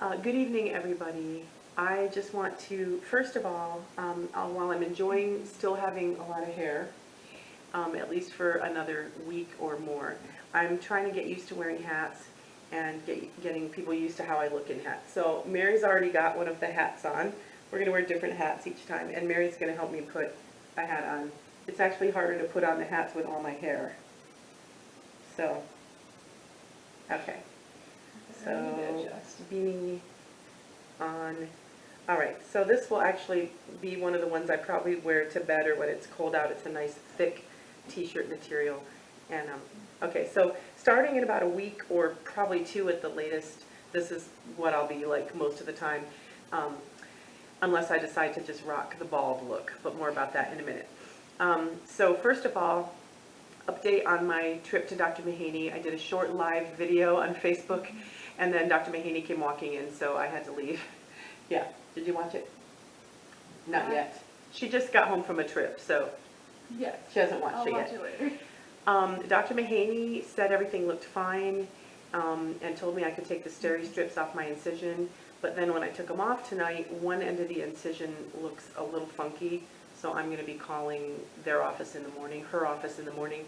Good evening, everybody. I just want to, first of all, while I'm enjoying still having a lot of hair, at least for another week or more, I'm trying to get used to wearing hats and getting people used to how I look in hats. So Mary's already got one of the hats on. We're going to wear different hats each time, and Mary's going to help me put a hat on. It's actually harder to put on the hats with all my hair. So, okay. So, beanie on. All right, so this will actually be one of the ones I probably wear to bed or when it's cold out. It's a nice thick t-shirt material. And okay, so starting in about a week or probably 2 at the latest, this is what I'll be like most of the time, unless I decide to just rock the bald look, but more about that in a minute. So first of all, update on my trip to Dr. Mahaney. I did a short live video on Facebook, and then Dr. Mahaney came walking in, so I had to leave. Yeah, did you watch it? Not yet. She just got home from a trip, so yes, she hasn't watched I'll it watch yet. it later. Dr. Mahaney said everything looked fine, and told me I could take the steri strips off my incision, but then when I took them off tonight, one end of the incision looks a little funky, so I'm going to be calling their office in the morning, her office in the morning,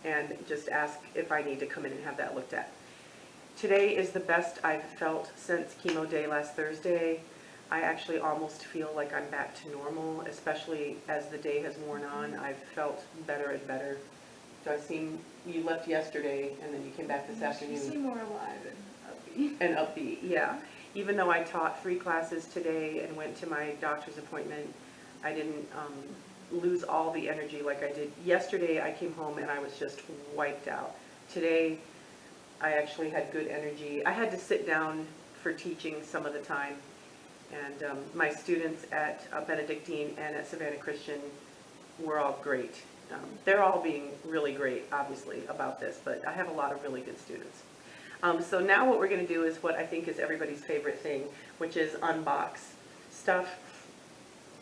and just ask if I need to come in and have that looked at. Today is the best I've felt since chemo day last Thursday. I actually almost feel like I'm back to normal, especially as the day has worn on. I've felt better and better. Do I seem, you left yesterday and then you came back this afternoon. You seem more alive and upbeat. And upbeat, yeah. Even though I taught 3 classes today and went to my doctor's appointment, I didn't lose all the energy like I did. Yesterday I came home and I was just wiped out. Today I actually had good energy. I had to sit down for teaching some of the time, and my students at Benedictine and at Savannah Christian were all great. They're all being really great, obviously, about this, but I have a lot of really good students. So now what we're going to do is what I think is everybody's favorite thing, which is unbox stuff.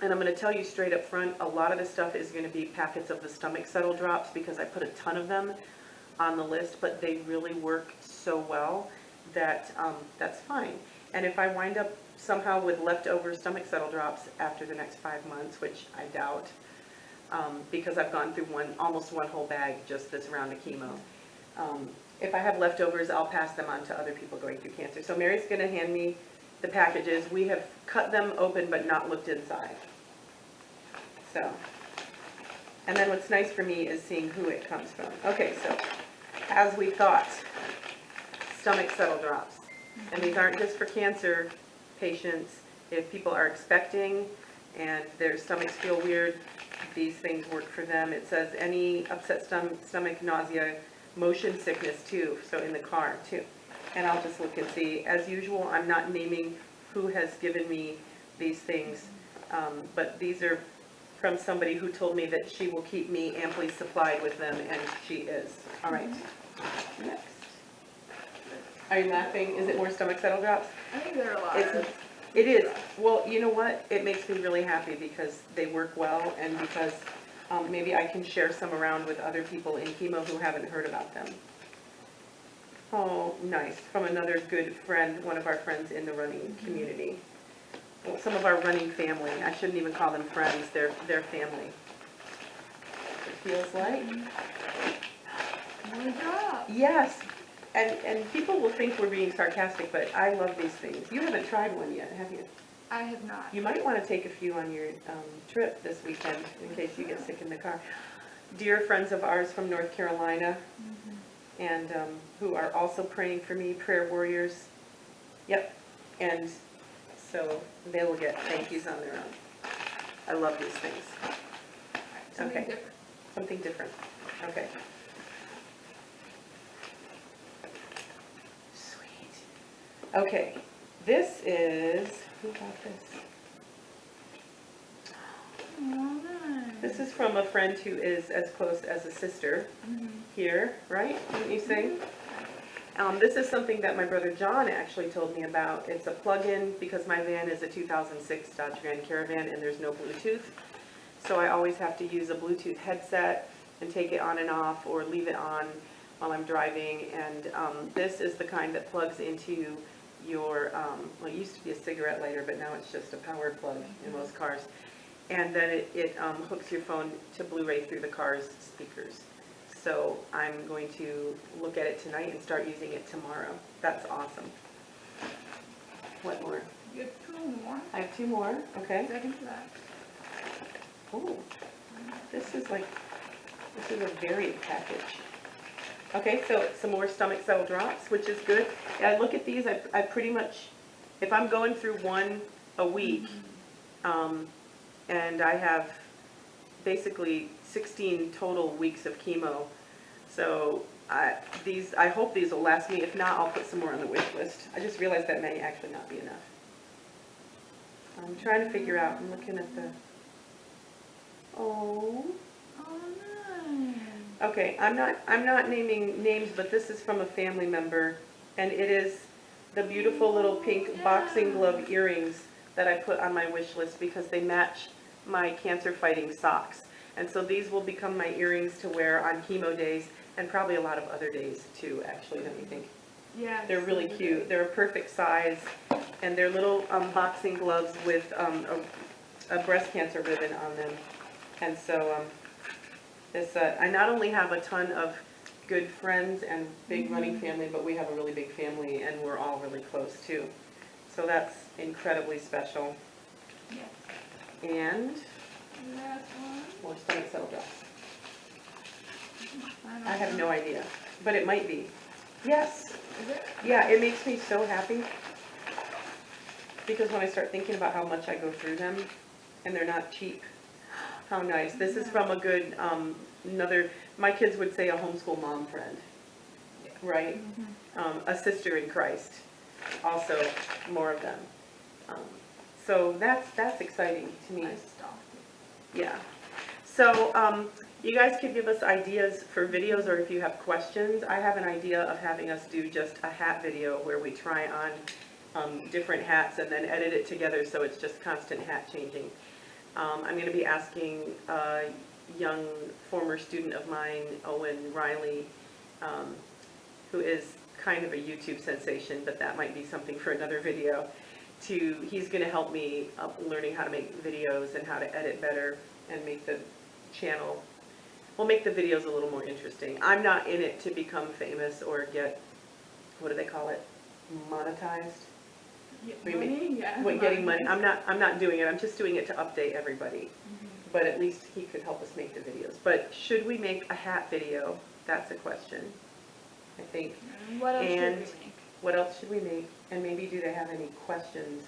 And I'm going to tell you straight up front, a lot of the stuff is going to be packets of the Stomach Settle drops because I put a ton of them on the list, but they really work so well that that's fine. And if I wind up somehow with leftover Stomach Settle drops after the next 5 months, which I doubt, because I've gone through almost one whole bag just this round of chemo. If I have leftovers, I'll pass them on to other people going through cancer. So Mary's going to hand me the packages. We have cut them open but not looked inside. So, and then what's nice for me is seeing who it comes from. Okay, so as we thought, Stomach Settle drops. And these aren't just for cancer patients. If people are expecting and their stomachs feel weird, these things work for them. It says any upset stomach, nausea, motion sickness too, so in the car too. And I'll just look and see. As usual, I'm not naming who has given me these things, but these are from somebody who told me that she will keep me amply supplied with them, and she is. All right, next. Are you laughing? Is it more Stomach Settle drops? I think there are a lot. It is. Well, you know what? It makes me really happy because they work well, and because maybe I can share some around with other people in chemo who haven't heard about them. Oh, nice. From another good friend, one of our friends in the running community. Well, some of our running family. I shouldn't even call them friends. They're family. It feels like. More drop. Yes. And people will think we're being sarcastic, but I love these things. You haven't tried one yet, have you? I have not. You might want to take a few on your trip this weekend in case you get sick in the car. Dear friends of ours from North Carolina, and who are also praying for me, prayer warriors. Yep. And so they will get thank yous on their own. I love these things. Something Okay. different. Something different. Okay. Sweet. Okay. This is, who got this? Well done. This is from a friend who is as close as a sister here, right? Wouldn't you say? This is something that my brother John actually told me about. It's a plug-in because my van is a 2006 Dodge Grand Caravan and there's no Bluetooth. So I always have to use a Bluetooth headset and take it on and off or leave it on while I'm driving. And this is the kind that plugs into your, well, it used to be a cigarette lighter, but now it's just a power plug in most cars. And then it hooks your phone to Blu-ray through the car's speakers. So I'm going to look at it tonight and start using it tomorrow. That's awesome. What more? You have 2 more. I have 2 more, okay. Second to that. Oh, this is a varied package. Okay, so some more stomach cell drops, which is good. I look at these, I pretty much, if I'm going through one a week, and I have basically 16 total weeks of chemo, so I hope these will last me. If not, I'll put some more on the wish list. I just realized that may actually not be enough. I'm trying to figure out, I'm looking at the, oh. Oh, nice. Okay, I'm not naming names, but this is from a family member, and it is the beautiful little pink boxing glove earrings that I put on my wish list because they match my cancer fighting socks. And so these will become my earrings to wear on chemo days, and probably a lot of other days too, actually, don't you think? Yeah. They're really cute. They're a perfect size, and they're little boxing gloves with a breast cancer ribbon on them. And so I not only have a ton of good friends and big running family, but we have a really big family, and we're all really close too. So that's incredibly special. Yes. And Last one. more stomach cell drops. Final I have one. no idea, but it might be. Yes. Is it? Yeah, it makes me so happy. Because when I start thinking about how much I go through them, and they're not cheap. How nice. This is from a good, my kids would say a homeschool mom friend, right? A sister in Christ, also more of them. So that's exciting to me. I stopped it. Yeah. So you guys could give us ideas for videos, or if you have questions. I have an idea of having us do just a hat video where we try on different hats and then edit it together so it's just constant hat changing. I'm going to be asking a young former student of mine, Owen Riley, who is kind of a YouTube sensation, but that might be something for another video. He's going to help me learning how to make videos and how to edit better and make the channel, well, make the videos a little more interesting. I'm not in it to become famous or get, what do they call it, monetized? Money? Yeah. Getting money. I'm not doing it. I'm just doing it to update everybody. But at least he could help us make the videos. But should we make a hat video? That's a question, I think. And what else should we And make? what else should we make? And maybe do they have any questions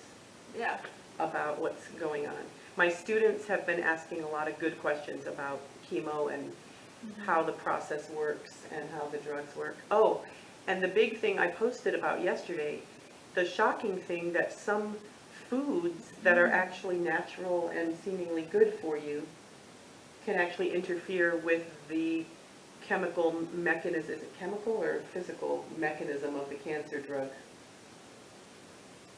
Yeah. about what's going on? My students have been asking a lot of good questions about chemo and how the process works and how the drugs work. Oh, and the big thing I posted about yesterday, the shocking thing that some foods that are actually natural and seemingly good for you can actually interfere with the chemical mechanism. Is it chemical or physical mechanism of the cancer drug?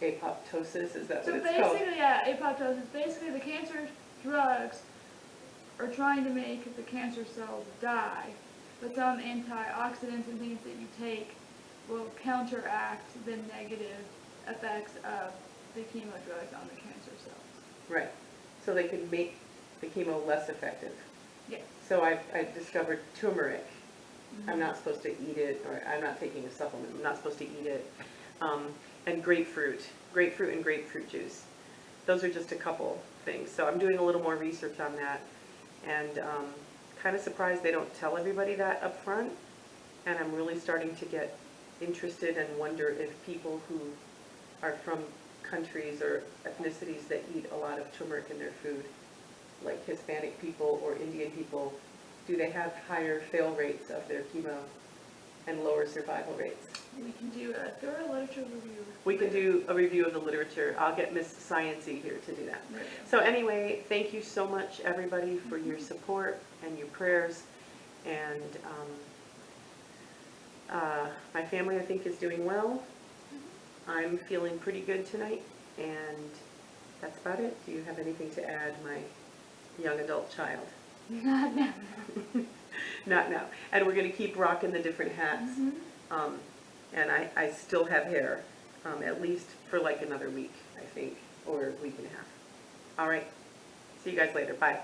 Apoptosis, is that So what it's called? basically, yeah, apoptosis. Basically, the cancer drugs are trying to make the cancer cells die, but some antioxidants and things that you take will counteract the negative effects of the chemo drugs on the cancer cells. Right. So they can make the chemo less effective. Yes. So I discovered turmeric. I'm not supposed to eat it, or I'm not taking a supplement. I'm not supposed to eat it. And grapefruit and grapefruit juice. Those are just a couple things. So I'm doing a little more research on that, and kind of surprised they don't tell everybody that up front. And I'm really starting to get interested and wonder if people who are from countries or ethnicities that eat a lot of turmeric in their food, like Hispanic people or Indian people, do they have higher fail rates of their chemo and lower survival rates? We can do a thorough literature review. We can do a review of the literature. I'll get Miss Sciency here to do that. There you So anyway, thank you so much, everybody, for your support and your prayers. And my family, I think, is doing well. I'm feeling pretty good tonight, and that's about it. Do you have anything to add, my young adult child? go. Not now. Not now. And we're going to keep rocking the different hats. And I still have hair. at least for like another week, I think, or a week and a half. All right, see you guys later, bye.